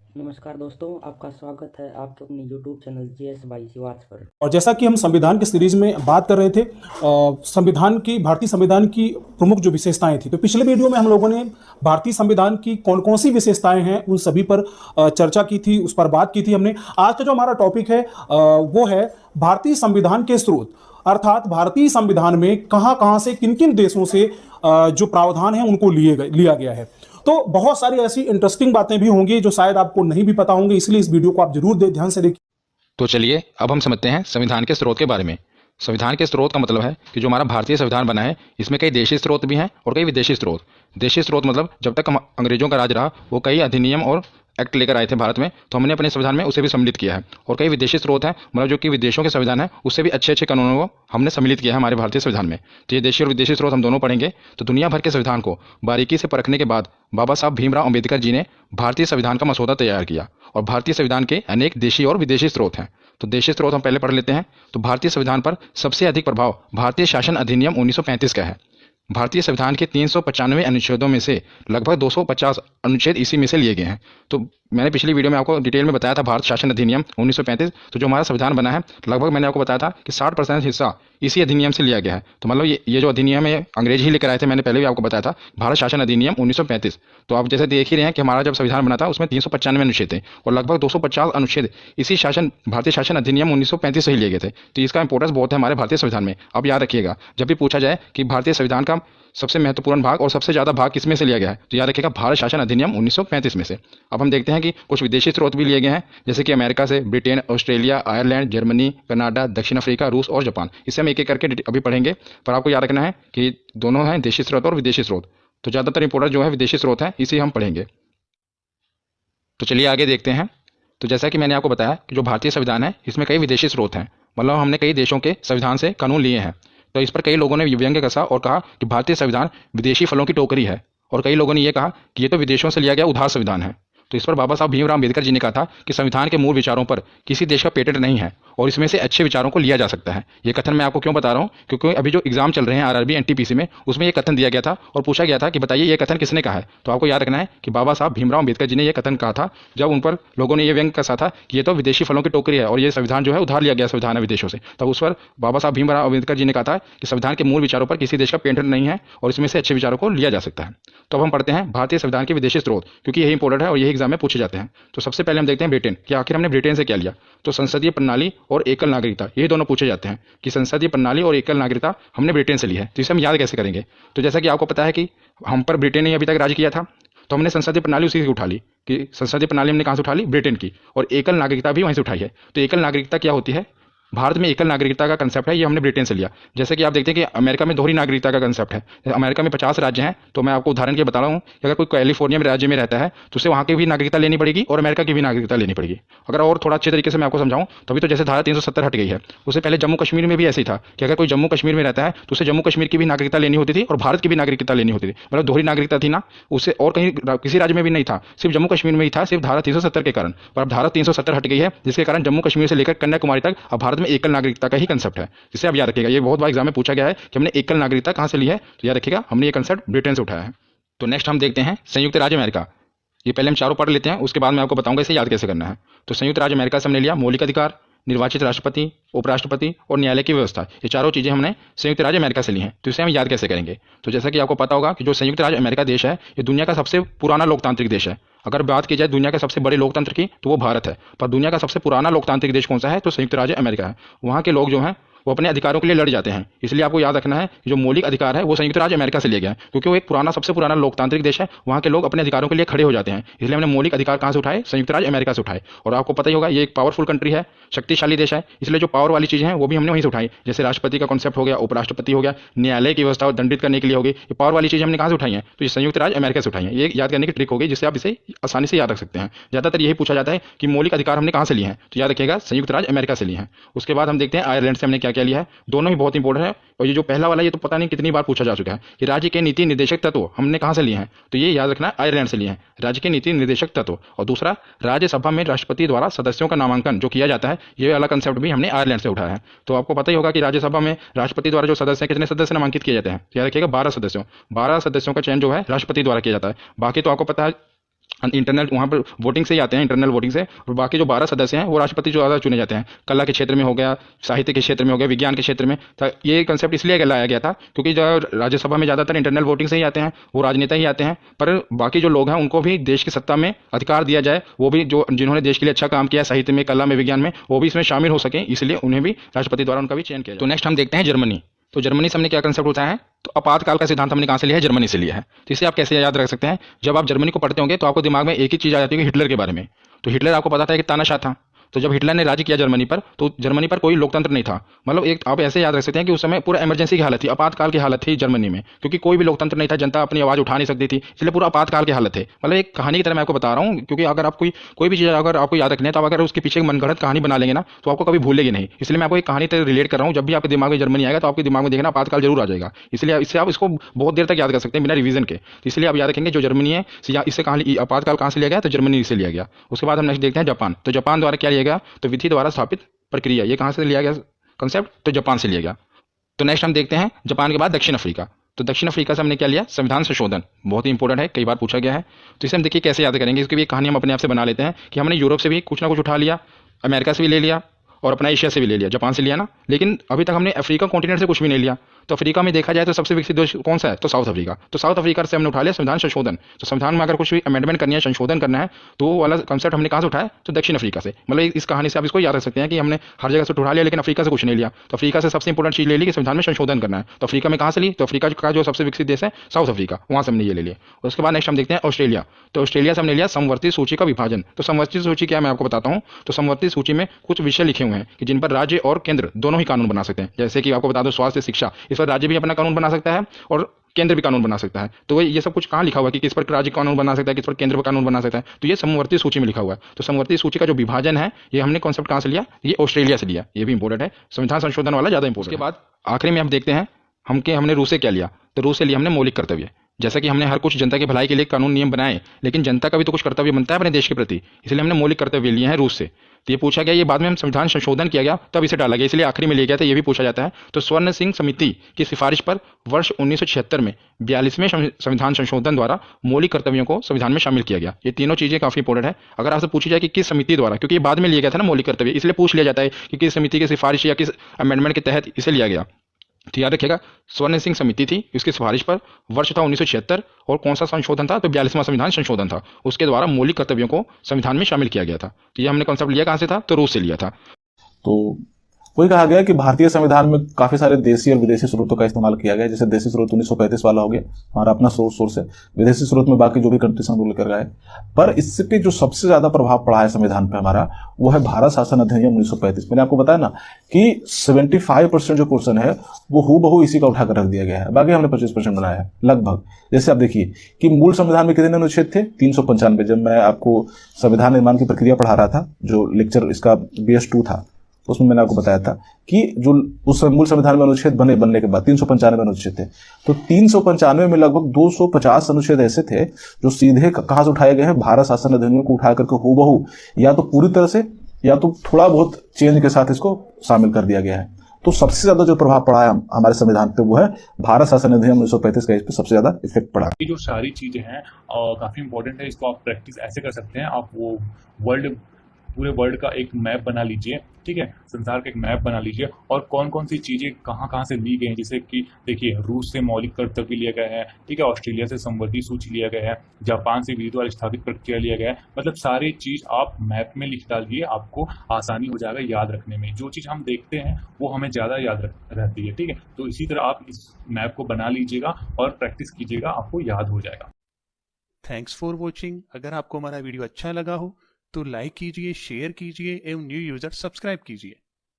नमस्कार दोस्तों, आपका स्वागत है आपके अपने YouTube channel GS by Shivarth पर। और जैसा कि हम संविधान के सीरीज में बात कर रहे थे, संविधान की भारतीय संविधान की प्रमुख जो विशेषताएं थी, तो पिछले वीडियो में हम लोगों ने भारतीय संविधान की कौन कौन सी विशेषताएं हैं उन सभी पर चर्चा की थी, उस पर बात की थी हमने। आज का जो हमारा टॉपिक है वो है भारतीय संविधान के स्रोत, अर्थात भारतीय संविधान में कहां कहां से किन किन देशों से जो प्रावधान है उनको लिया गया है। तो बहुत सारी ऐसी इंटरेस्टिंग बातें भी होंगी जो शायद आपको नहीं भी पता होंगी, इसलिए इस वीडियो को आप जरूर ध्यान से देखिए। तो चलिए अब हम समझते हैं संविधान के स्रोत के बारे में। संविधान के स्रोत का मतलब है कि जो हमारा भारतीय संविधान बना है इसमें कई देशी स्रोत भी हैं और कई विदेशी स्रोत। देशी स्रोत मतलब जब तक हम अंग्रेजों का राज रहा वो कई अधिनियम और एक्ट लेकर आए थे भारत में, तो हमने अपने संविधान में उसे भी सम्मिलित किया है। और कई विदेशी स्रोत हैं, मतलब जो कि विदेशों के संविधान है उससे भी अच्छे अच्छे कानूनों को हमने सम्मिलित किया है हमारे भारतीय संविधान में। तो ये देशी और विदेशी स्रोत हम दोनों पढ़ेंगे। तो दुनिया भर के संविधान को बारीकी से परखने के बाद बाबा साहब भीमराव अम्बेडकर जी ने भारतीय संविधान का मसौदा तैयार किया। और भारतीय संविधान के अनेक देशी और विदेशी स्रोत हैं। तो देशी स्रोत हम पहले पढ़ लेते हैं। तो भारतीय संविधान पर सबसे अधिक प्रभाव भारतीय शासन अधिनियम 1935 का है। भारतीय संविधान के 395 अनुच्छेदों में से लगभग 250 अनुच्छेद इसी में से लिए गए हैं। तो मैंने पिछली वीडियो में आपको डिटेल में बताया था भारत शासन अधिनियम 1935। तो जो हमारा संविधान बना है लगभग मैंने आपको बताया था कि 60% हिस्सा इसी अधिनियम से लिया गया है। तो मतलब ये जो अधिनियम है अंग्रेज ही लेकर आए थे। मैंने पहले भी आपको बताया था भारत शासन अधिनियम 1935। तो आप जैसे देख ही रहे हैं कि हमारा जब संविधान बना था उसमें 395 अनुच्छेद थे और लगभग 250 अनुच्छेद इसी भारतीय शासन अधिनियम 1935 से ही लिए गए थे। तो इसका इंपॉर्टेंस बहुत है हमारे भारतीय संविधान में। अब याद रखिएगा, जब भी पूछा जाए कि भारतीय संविधान का सबसे महत्वपूर्ण भाग और सबसे ज़्यादा भाग किसमें से लिया गया है, तो याद रखिएगा भारत शासन अधिनियम 1935 में से। अब हम देखते हैं कि कुछ विदेशी स्रोत भी लिए गए हैं, जैसे कि अमेरिका से, Britain, Australia, Ireland, Germany, Canada, दक्षिण अफ्रीका, रूस और जापान। इसे हम एक एक करके अभी पढ़ेंगे, पर आपको याद रखना है कि दोनों हैं देशी स्रोत और विदेशी स्रोत। तो ज़्यादातर इंपॉर्टेंट जो है विदेशी स्रोत है, इसे हम पढ़ेंगे। तो चलिए आगे देखते हैं। तो जैसा कि मैंने आपको बताया कि जो भारतीय संविधान है इसमें कई विदेशी स्रोत हैं, मतलब हमने कई देशों के संविधान से कानून लिए हैं। तो इस पर कई लोगों ने व्यंग्य कसा और कहा कि भारतीय संविधान विदेशी फलों की टोकरी है। और कई लोगों ने यह कहा कि ये तो विदेशों से लिया गया उधार संविधान है। तो इस पर बाबा साहब भीमराव अम्बेडकर जी ने कहा था कि संविधान के मूल विचारों पर किसी देश का पेटेंट नहीं है और इसमें से अच्छे विचारों को लिया जा सकता है। ये कथन मैं आपको क्यों बता रहा हूँ, क्योंकि अभी जो एग्जाम चल रहे हैं आरआरबी एनटीपीसी में, उसमें ये कथन दिया गया था और पूछा गया था कि बताइए ये कथन किसने कहा है। तो आपको याद रखना है कि बाबा साहब भीमराव अम्बेडकर जी ने यह कथन कहा था जब उन पर लोगों ने यह व्यंग कसा था कि ये तो विदेशी फलों की टोकरी है और ये संविधान जो है उधार लिया गया संविधान है विदेशों से। तब उस पर बाबा साहब भीमराव अम्बेडकर जी ने कहा था कि संविधान के मूल विचारों पर किसी देश का पेटेंट नहीं है और इसमें से अच्छे विचारों को लिया जा सकता है। तो अब हम पढ़ते हैं भारतीय संविधान के विदेशी स्रोत, क्योंकि यही इंपॉर्टेंट है और यही एग्जाम में पूछे जाते हैं। तो सबसे पहले हम देखते हैं ब्रिटेन, कि आखिर हमने ब्रिटेन से क्या लिया। तो संसदीय प्रणाली और एकल नागरिकता, ये दोनों पूछे जाते हैं कि संसदीय प्रणाली और एकल नागरिकता हमने ब्रिटेन से ली है। तो इसे हम याद कैसे करेंगे। तो जैसा कि आपको पता है कि हम पर ब्रिटेन ने अभी तक राज किया था, तो हमने संसदीय प्रणाली उसी से उठा ली कि संसदीय प्रणाली हमने कहाँ से उठा ली, ब्रिटेन की। और एकल नागरिकता भी वहीं से उठाई है। तो एकल नागरिकता क्या होती है, भारत में एकल नागरिकता का कंसेप्ट है, ये हमने ब्रिटेन से लिया। जैसे कि आप देखते हैं कि अमेरिका में दोहरी नागरिकता का कंसेप्ट है। अमेरिका में 50 राज्य हैं, तो मैं आपको उदाहरण के बता रहा हूँ कि अगर कोई कैलिफोर्निया में राज्य में रहता है तो उसे वहाँ की भी नागरिकता लेनी पड़ेगी और अमेरिका की भी नागरिकता लेनी पड़ेगी। अगर और थोड़ा अच्छे तरीके से मैं आपको समझाऊँ तो अभी तो जैसे धारा 370 हट गई है, उससे पहले जम्मू कश्मीर में भी ऐसे ही था कि अगर कोई जम्मू कश्मीर में रहता है तो उसे जम्मू कश्मीर की भी नागरिकता लेनी होती थी और भारत की भी नागरिकता लेनी होती थी। मतलब दोहरी नागरिकता थी ना, उससे और कहीं किसी राज्य में भी नहीं था, सिर्फ जम्मू कश्मीर में ही था, सिर्फ धारा 370 के कारण। पर अब धारा 370 हट गई है, जिसके कारण जम्मू कश्मीर से लेकर कन्याकुमारी तक अब भारत में एकल नागरिकता ही कंसेप्ट है। जिसे आप याद रखिएगा, ये बहुत बार एग्जाम में पूछा गया है कि हमने एकल नागरिकता कहां से ली है। तो याद रखिएगा हमने ये कंसेप्ट ब्रिटेन से उठाया है। तो नेक्स्ट हम देखते हैं संयुक्त राज्य अमेरिका। ये पहले हम चारों पढ़ लेते हैं, उसके बाद मैं आपको बताऊंगा इसे याद कैसे करना है। तो संयुक्त राज्य अमेरिका से हमने लिया मौलिक अधिकार, निर्वाचित राष्ट्रपति, उपराष्ट्रपति और न्यायालय की व्यवस्था। ये चारों चीजें हमने संयुक्त राज्य अमेरिका से ली हैं। तो इसे हम याद कैसे करेंगे। तो जैसा कि आपको पता होगा कि जो संयुक्त राज्य अमेरिका देश है ये दुनिया का सबसे पुराना लोकतांत्रिक देश है। अगर बात की जाए दुनिया के सबसे बड़े लोकतंत्र की तो वो भारत है, पर दुनिया का सबसे पुराना लोकतांत्रिक देश कौन सा है, तो संयुक्त राज्य अमेरिका है। वहाँ के लोग जो हैं वो अपने अधिकारों के लिए लड़ जाते हैं। इसलिए आपको याद रखना है कि जो मौलिक अधिकार है वो संयुक्त राज्य अमेरिका से लिया गया है, क्योंकि वो एक पुराना सबसे पुराना लोकतांत्रिक देश है। वहाँ के लोग अपने अधिकारों के लिए खड़े हो जाते हैं, इसलिए हमने मौलिक अधिकार कहाँ से उठाए, संयुक्त राज्य अमेरिका से उठाए। और आपको पता ही होगा ये एक पावरफुल कंट्री है, शक्तिशाली देश है, इसलिए जो पावर वाली चीज़ें हैं वो भी हमने वहीं से उठाई। जैसे राष्ट्रपति का कॉन्सेप्ट हो गया, उपराष्ट्रपति हो गया, न्यायालय की व्यवस्था दंडित करने के लिए होगी, ये पावर वाली चीज़ें हमने कहाँ से उठाई हैं, तो ये संयुक्त राज्य अमेरिका से उठाई हैं। ये याद करने की ट्रिक होगी जिससे आप इसे आसानी से याद रख सकते हैं। ज़्यादातर यही पूछा जाता है कि मौलिक अधिकार हमने कहाँ से लिए हैं, तो याद रखिएगा संयुक्त राज्य अमेरिका से लिए हैं। उसके बाद हम देखते हैं आयरलैंड से हमने क्या क्या लिया है। दोनों ही बहुत इंपॉर्टेंट है। और ये जो पहला वाला ये तो पता नहीं कितनी बार पूछा जा चुका है कि राज्य के नीति निर्देशक तत्व हमने कहाँ से लिए हैं, तो ये याद रखना आयरलैंड से लिए हैं, राज्य के नीति निर्देशक तत्व। और दूसरा राज्यसभा में राष्ट्रपति द्वारा सदस्यों का नामांकन जो किया जाता है, ये वाला कंसेप्ट भी हमने आयरलैंड से उठाया है। तो आपको पता ही होगा कि राज्यसभा में राष्ट्रपति द्वारा जो सदस्य हैं, कितने सदस्य नामांकित किए जाते हैं, याद रखिएगा 12 सदस्यों। 12 सदस्यों का चयन जो है राष्ट्रपति द्वारा किया जाता है। बाकी तो आपको पता है इंटरनल वहाँ पर वोटिंग से ही आते हैं, इंटरनल वोटिंग से। और बाकी जो 12 सदस्य हैं वो राष्ट्रपति जो ज़्यादा चुने जाते हैं। कला के क्षेत्र में हो गया, साहित्य के क्षेत्र में हो गया, विज्ञान के क्षेत्र में। ये कंसेप्ट इसलिए लाया गया था क्योंकि जो राज्यसभा में ज़्यादातर इंटरनल वोटिंग से ही आते हैं, वो राजनेता ही आते हैं। पर बाकी जो लोग हैं उनको भी देश की सत्ता में अधिकार दिया जाए, वो भी जो जिन्होंने देश के लिए अच्छा काम किया साहित्य में, कला में, विज्ञान में, वो भी इसमें शामिल हो सकें, इसलिए उन्हें भी राष्ट्रपति द्वारा उनका भी चयन किया जाए। तो नेक्स्ट हम देखते हैं जर्मनी। तो जर्मनी से हमने क्या कंसेप्ट उठाया है? तो आपातकाल का सिद्धांत हमने कहाँ से लिया है? जर्मनी से लिया है। तो इसे आप कैसे याद रख सकते हैं? जब आप जर्मनी को पढ़ते होंगे तो आपको दिमाग में एक ही चीज़ आ जाती है, हिटलर के बारे में। तो हिटलर आपको पता था कि तानाशाह था। तो जब हिटलर ने राज्य किया जर्मनी पर, तो जर्मनी पर कोई लोकतंत्र नहीं था। मतलब एक आप ऐसे याद रख सकते हैं कि उस समय पूरा इमरजेंसी की हालत थी, आपातकाल की हालत थी जर्मनी में, क्योंकि कोई भी लोकतंत्र नहीं था, जनता अपनी आवाज़ उठा नहीं सकती थी, इसलिए पूरा आपातकाल की हालत है। मतलब एक कहानी की तरह मैं आपको बता रहा हूँ, क्योंकि अगर आप कोई भी चीज़ अगर आपको याद रखनी है तो आप अगर उसके पीछे मनगढ़ंत कहानी बना लेंगे ना तो आपको कभी भूलेगी नहीं। इसलिए मैं आपको एक कहानी से रिलेट कर रहा हूँ। जब भी आपके दिमाग में जर्मनी आएगा तो आपके दिमाग में देखना आपातकाल जरूर आ जाएगा। इसलिए इससे आप इसको बहुत देर तक याद कर सकते हैं बिना रिवीजन के। तो इसलिए आप याद रखेंगे जो जर्मनी है, इससे कहानी आपातकाल कहाँ से लिया गया? तो जर्मनी से लिया गया। उसके बाद हम नेक्स्ट देखते हैं जापान। तो जापान द्वारा क्या लिया गया? तो विधि द्वारा स्थापित प्रक्रिया। ये कहाँ से लिया गया कंसेप्ट? तो जापान से लिया गया। तो नेक्स्ट हम देखते हैं जापान के बाद दक्षिण अफ्रीका। तो दक्षिण अफ्रीका से हमने क्या लिया? संविधान संशोधन। बहुत ही इंपॉर्टेंट है, कई बार पूछा गया है। तो इसे हम देखिए कैसे याद करेंगे, इसकी भी एक कहानी हम अपने आप से बना लेते हैं कि हमने यूरोप से भी कुछ ना कुछ उठा लिया, अमेरिका से भी ले लिया और अपना एशिया से भी ले लिया, जापान से लिया ना, लेकिन अभी तक हमने अफ्रीका कॉन्टिनेंट से कुछ भी नहीं लिया। तो अफ्रीका में देखा जाए तो सबसे विकसित देश कौन सा है? तो साउथ अफ्रीका। तो साउथ अफ्रीका से हमने उठा लिया संविधान संशोधन। तो संविधान में अगर कुछ भी अमेंडमेंट करनी है, संशोधन करना है, तो वो वाला कंसेप्ट हमने कहाँ से उठाया? तो दक्षिण अफ्रीका से। मतलब इस कहानी से आप इसको याद रख सकते हैं कि हमने हर जगह से उठा लिया लेकिन अफ्रीका से कुछ नहीं लिया। तो अफ्रीका से सबसे इंपॉर्टेंट चीज़ ले ली कि संविधान में संशोधन करना है। तो अफ्रीका में कहाँ से ली? तो अफ्रीका का जो सबसे विकसित देश है साउथ अफ्रीका, वहाँ से हमने ये ले लिया। उसके बाद नेक्स्ट हम देखते हैं ऑस्ट्रेलिया। तो ऑस्ट्रेलिया से हमने लिया समवर्ती सूची का विभाजन। तो समवर्ती सूची क्या, मैं आपको बताता हूँ। तो समवर्ती सूची में कुछ विषय लिखे हुए हैं कि जिन पर राज्य और केंद्र दोनों ही कानून बना सकते हैं। जैसे कि आपको बता दो स्वास्थ्य, शिक्षा, इस पर राज्य भी अपना कानून बना सकता है और केंद्र भी कानून बना सकता है। तो ये सब कुछ कहाँ लिखा हुआ है कि किस पर राज्य कानून बना सकता है, किस पर केंद्र पर कानून बना सकता है? तो ये समवर्ती सूची में लिखा हुआ है। तो समवर्ती सूची का जो विभाजन है ये हमने कॉन्सेप्ट कहाँ से लिया? ये ऑस्ट्रेलिया से लिया। ये भी इंपॉर्टेंट है, संविधान संशोधन वाला ज़्यादा इंपॉर्टेंट। उसके बाद आखिरी में हम देखते हैं हमने रूस से क्या लिया? तो रूस से लिया हमने मौलिक कर्तव्य। जैसा कि हमने हर कुछ जनता की भलाई के लिए कानून नियम बनाए, लेकिन जनता का भी तो कुछ कर्तव्य बनता है अपने देश के प्रति, इसलिए हमने मौलिक कर्तव्य लिए हैं रूस से। तो ये पूछा गया, ये बाद में हम संविधान संशोधन किया गया तब इसे डाला गया, इसलिए आखिरी में लिया गया था, ये भी पूछा जाता है। तो स्वर्ण सिंह समिति की सिफारिश पर वर्ष 1976 में 42वें संविधान संशोधन द्वारा मौलिक कर्तव्यों को संविधान में शामिल किया गया। ये तीनों चीज़ें काफ़ी इंपॉर्टेंट है। अगर आपसे पूछी जाए कि किस समिति द्वारा, क्योंकि ये बाद में लिया गया था ना मौलिक कर्तव्य, इसलिए पूछ लिया जाता है कि किस समिति की सिफारिश या किस अमेंडमेंट के तहत इसे लिया गया। तो याद रखिएगा, स्वर्ण सिंह समिति थी, इसकी सिफारिश पर, वर्ष था 1976 और कौन सा संशोधन था? तो 42वां संविधान संशोधन था। उसके द्वारा मौलिक कर्तव्यों को संविधान में शामिल किया गया था। तो ये हमने कॉन्सेप्ट लिया कहाँ से था? तो रूस से लिया था। तो वही कहा गया कि भारतीय संविधान में काफी सारे देसी और विदेशी स्रोतों का इस्तेमाल किया गया। जैसे देसी स्रोत 1935 वाला हो गया, हमारा अपना सोर्स है। विदेशी स्रोत में बाकी जो भी कंट्रीज हम लोग लेकर गए, पर इससे जो सबसे ज्यादा प्रभाव पड़ा है संविधान पे हमारा, वो है भारत शासन अधिनियम 1935। मैंने आपको बताया ना कि 75% जो पोर्शन है वो हूबहू इसी का उठाकर रख दिया गया है, बाकी हमने 25% बनाया है लगभग। जैसे आप देखिए कि मूल संविधान में कितने अनुच्छेद थे? 395। जब मैं आपको संविधान निर्माण की प्रक्रिया पढ़ा रहा था, जो लेक्चर इसका BS2 था, उसमें मैंने आपको बताया था कि जो उस मूल संविधान में अनुच्छेद बनने के बाद 395 अनुच्छेद थे। तो 395 में लगभग 250 अनुच्छेद ऐसे थे जो सीधे कहां से उठाए गए हैं? भारत शासन अधिनियम को उठा करके हूबहू या तो पूरी तरह से या तो थोड़ा बहुत चेंज के साथ इसको शामिल कर दिया गया है। तो सबसे ज्यादा जो प्रभाव पड़ा है हमारे संविधान पे वो है भारत शासन अधिनियम 1935 का, इस पे सबसे ज्यादा इफेक्ट पड़ा। ये जो सारी चीजें हैं काफी इंपॉर्टेंट है। इसको आप प्रैक्टिस ऐसे कर सकते हैं, आप वो पूरे वर्ल्ड का एक मैप बना लीजिए, ठीक है, संसार का एक मैप बना लीजिए और कौन कौन सी चीजें कहाँ कहाँ से ली गई हैं। जैसे कि देखिए, रूस से मौलिक कर्तव्य लिया गया है, ठीक है, ऑस्ट्रेलिया से समवर्ती सूची लिया गया है, जापान से विधि द्वारा स्थापित प्रक्रिया लिया गया है। मतलब सारी चीज आप मैप में लिख डालिए, आपको आसानी हो जाएगा याद रखने में। जो चीज हम देखते हैं वो हमें ज्यादा याद रहती है, ठीक है। तो इसी तरह आप इस मैप को बना लीजिएगा और प्रैक्टिस कीजिएगा, आपको याद हो जाएगा। Thanks for watching. अगर आपको हमारा वीडियो अच्छा लगा हो तो लाइक कीजिए, शेयर कीजिए एवं न्यू यूजर सब्सक्राइब कीजिए।